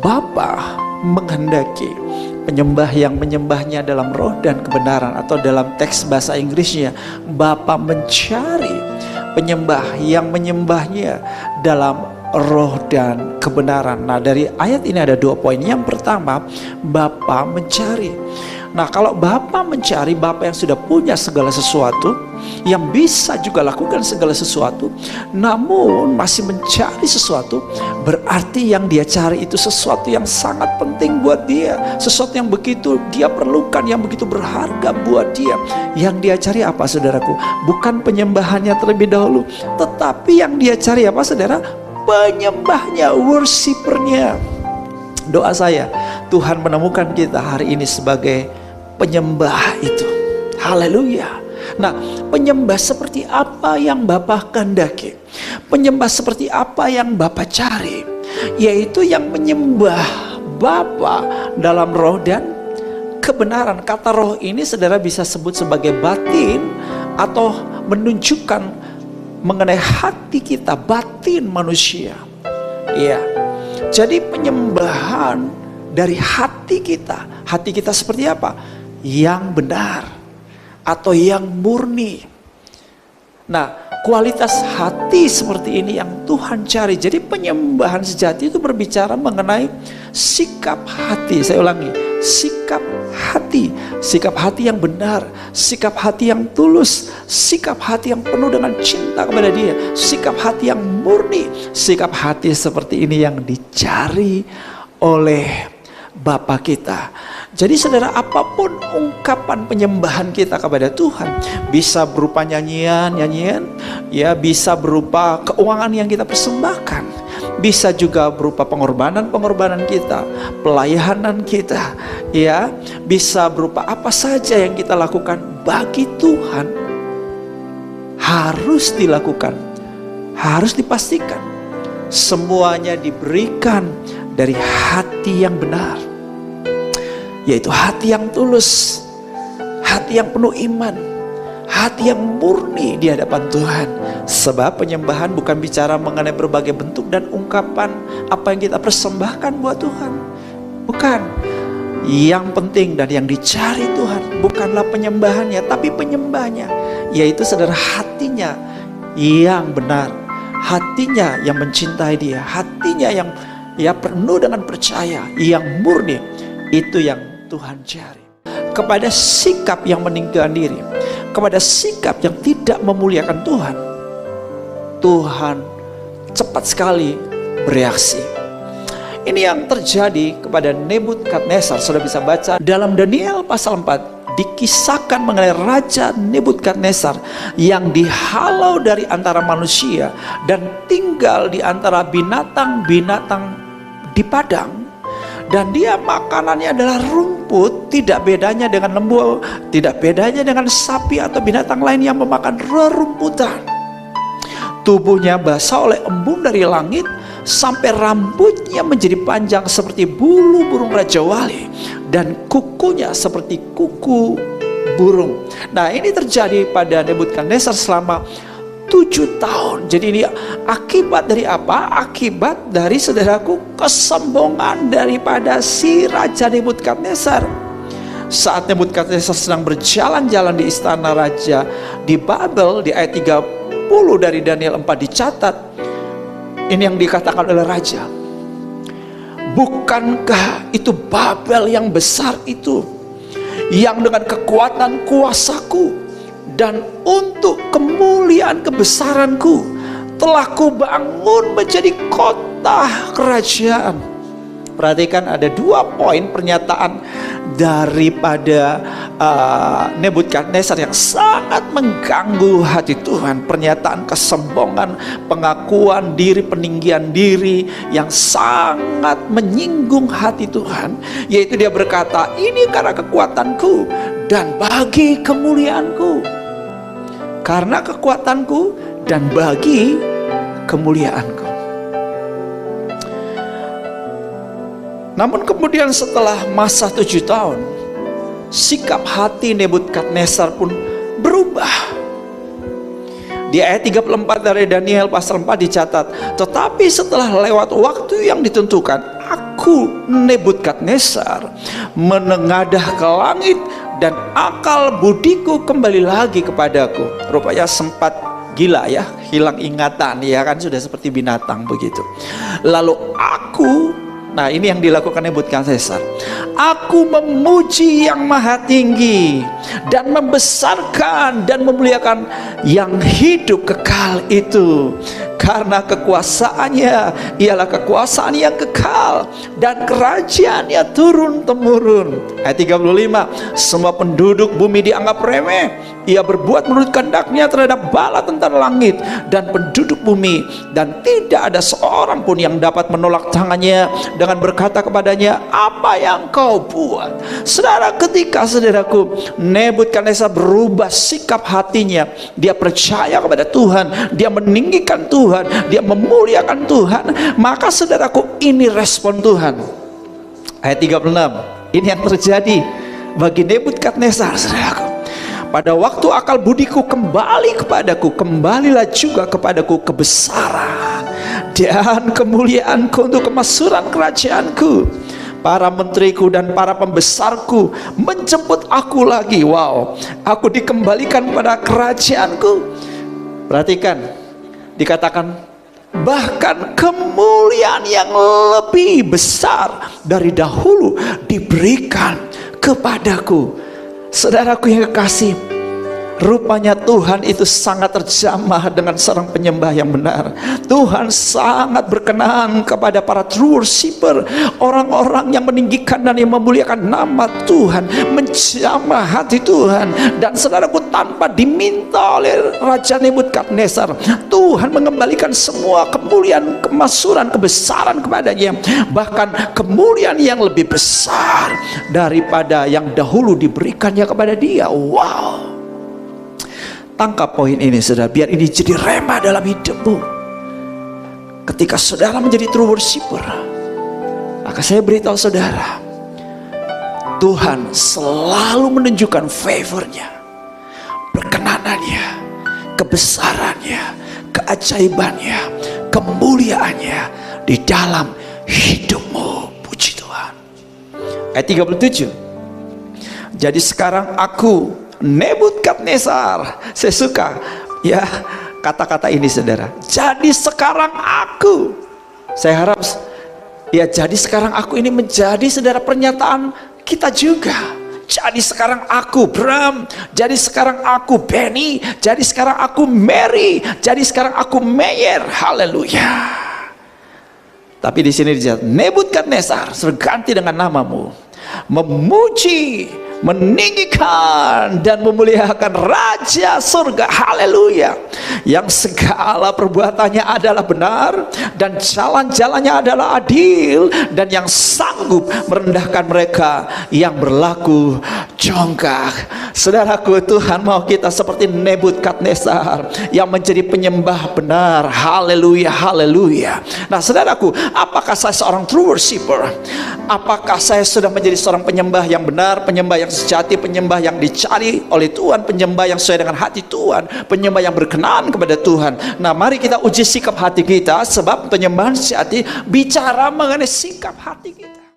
Bapa menghendaki penyembah yang menyembahnya dalam roh dan kebenaran, atau dalam teks bahasa Inggrisnya, Bapa mencari penyembah yang menyembahnya dalam roh dan kebenaran. Nah, dari ayat ini ada 2 poin. Yang pertama, Bapa mencari. Nah, kalau Bapa mencari, Bapa yang sudah punya segala sesuatu, yang bisa juga lakukan segala sesuatu, namun masih mencari sesuatu, berarti yang dia cari itu sesuatu yang sangat penting buat dia, sesuatu yang begitu dia perlukan, yang begitu berharga buat dia. Yang dia cari apa, saudaraku? Bukan penyembahannya terlebih dahulu, tetapi yang dia cari apa, saudara? Penyembahnya, worshipernya. Doa saya, Tuhan menemukan kita hari ini sebagai penyembah itu. Haleluya. Nah, penyembah seperti apa yang Bapa kehendaki? Penyembah seperti apa yang Bapa cari? Yaitu yang menyembah Bapa dalam roh dan kebenaran. Kata roh ini, saudara, bisa sebut sebagai batin, atau menunjukkan mengenai hati kita, batin manusia. Ya, jadi penyembahan dari hati kita. Hati kita seperti apa? Yang benar atau yang murni. Nah, kualitas hati seperti ini yang Tuhan cari. Jadi penyembahan sejati itu berbicara mengenai sikap hati. Saya ulangi, sikap hati. Sikap hati yang benar, sikap hati yang tulus, sikap hati yang penuh dengan cinta kepada Dia, sikap hati yang murni. Sikap hati seperti ini yang dicari oleh Bapa kita. Jadi saudara, apapun ungkapan penyembahan kita kepada Tuhan, bisa berupa nyanyian, ya, bisa berupa keuangan yang kita persembahkan, bisa juga berupa pengorbanan kita, pelayanan kita, ya, bisa berupa apa saja yang kita lakukan bagi Tuhan, harus dilakukan, harus dipastikan semuanya diberikan dari hati yang benar, yaitu hati yang tulus, hati yang penuh iman, hati yang murni di hadapan Tuhan. Sebab penyembahan bukan bicara mengenai berbagai bentuk dan ungkapan apa yang kita persembahkan buat Tuhan. Bukan. Yang penting dan yang dicari Tuhan bukanlah penyembahannya, tapi penyembahnya, yaitu saudara, hatinya yang benar, hatinya yang mencintai Dia, hatinya yang penuh dengan percaya, yang murni. Itu yang Tuhan cari. Kepada sikap yang meninggalkan diri, kepada sikap yang tidak memuliakan Tuhan, Tuhan cepat sekali bereaksi. Ini yang terjadi kepada Nebukadnezar. Sudah bisa baca dalam Daniel pasal 4, dikisahkan mengenai Raja Nebukadnezar yang dihalau dari antara manusia dan tinggal di antara binatang-binatang di padang, dan dia makanannya adalah rumput, tidak bedanya dengan lembu, tidak bedanya dengan sapi atau binatang lain yang memakan rerumputan. Tubuhnya basah oleh embun dari langit, sampai rambutnya menjadi panjang seperti bulu burung Raja Wali, dan kukunya seperti kuku burung. Nah, ini terjadi pada Nebukadnezar selama 7 tahun. Jadi ini akibat dari apa? Akibat dari, saudaraku, kesombongan daripada si Raja Nebukadnezar. Saat Nebukadnezar sedang berjalan-jalan di istana raja di Babel, di ayat 30 dari Daniel 4 dicatat, ini yang dikatakan oleh raja, bukankah itu Babel yang besar itu, yang dengan kekuatan kuasaku dan untuk kemuliaan kebesaranku telah kubangun menjadi kota kerajaan. Perhatikan, ada 2 poin pernyataan daripada Nebukadnezar yang sangat mengganggu hati Tuhan. Pernyataan kesombongan, pengakuan diri, peninggian diri yang sangat menyinggung hati Tuhan, yaitu dia berkata, ini karena kekuatanku dan bagi kemuliaanku, karena kekuatanku dan bagi kemuliaanku. Namun kemudian setelah masa 7 tahun, sikap hati Nebukadnezar pun berubah. Di ayat 34 dari Daniel pasal 4 dicatat, tetapi setelah lewat waktu yang ditentukan, aku aku Nebukadnezar menengadah ke langit dan akal budiku kembali lagi kepadaku. Rupanya sempat gila ya, hilang ingatan ya kan, sudah seperti binatang begitu. Lalu aku, nah ini yang dilakukan Nebukadnezar, aku memuji yang maha tinggi dan membesarkan dan memuliakan yang hidup kekal itu, karena kekuasaannya ialah kekuasaan yang kekal dan kerajaannya turun temurun. Ayat 35, semua penduduk bumi dianggap remeh. Ia berbuat menurut kehendaknya terhadap bala tentara langit dan penduduk bumi, dan tidak ada seorang pun yang dapat menolak tangannya dengan berkata kepadanya, apa yang kau buat? Saudara, ketika saudaraku Nebukadnezar berubah sikap hatinya, dia percaya kepada Tuhan, dia meninggikan Tuhan, dia memuliakan Tuhan, maka saudaraku ini respon Tuhan. Ayat 36, ini yang terjadi bagi Nebukadnezar, saudaraku. Pada waktu akal budiku kembali kepadaku, kembalilah juga kepadaku kebesaran dan kemuliaanku untuk kemakmuran kerajaanku. Para menteriku dan para pembesarku menjemput aku lagi. Wow, aku dikembalikan pada kerajaanku. Perhatikan, dikatakan bahkan kemuliaan yang lebih besar dari dahulu diberikan kepadaku. Saudaraku yang kekasih, rupanya Tuhan itu sangat terjamah dengan seorang penyembah yang benar. Tuhan sangat berkenan kepada para true worshiper, orang-orang yang meninggikan dan yang memuliakan nama Tuhan, menjamah hati Tuhan. Dan saudaraku, tanpa diminta oleh Raja Nebukadnezar, Tuhan mengembalikan semua kemuliaan, kemakmuran, kebesaran kepadanya, bahkan kemuliaan yang lebih besar daripada yang dahulu diberikannya kepada dia. Wow, tangkap poin ini saudara, biar ini jadi rema dalam hidupmu. Ketika saudara menjadi true worshiper, maka saya beritahu saudara, Tuhan selalu menunjukkan favornya, perkenanannya, kebesarannya, keajaibannya, kemuliaannya di dalam hidupmu. Puji Tuhan. Ayat 37, jadi sekarang aku Nebukadnezar, saya suka ya kata-kata ini saudara, jadi sekarang aku, saya harap ya jadi sekarang aku ini menjadi saudara pernyataan kita juga. Jadi sekarang aku Bram, jadi sekarang aku Benny, jadi sekarang aku Mary, jadi sekarang aku Meyer. Haleluya. Tapi di sini dijawab Nebukadnezar, terganti dengan namamu, memuji, meninggikan dan memuliakan Raja surga. Haleluya, yang segala perbuatannya adalah benar dan jalan-jalannya adalah adil, dan yang sanggup merendahkan mereka yang berlaku jongkak. Saudaraku, Tuhan mau kita seperti Nebukadnezar yang menjadi penyembah benar. Haleluya, haleluya. Nah saudaraku, apakah saya seorang true worshiper? Apakah saya sudah menjadi seorang penyembah yang benar, penyembah yang sejati, penyembah yang dicari oleh Tuhan, penyembah yang sesuai dengan hati Tuhan, penyembah yang berkenan kepada Tuhan? Nah mari kita uji sikap hati kita, sebab penyembahan sejati bicara mengenai sikap hati kita.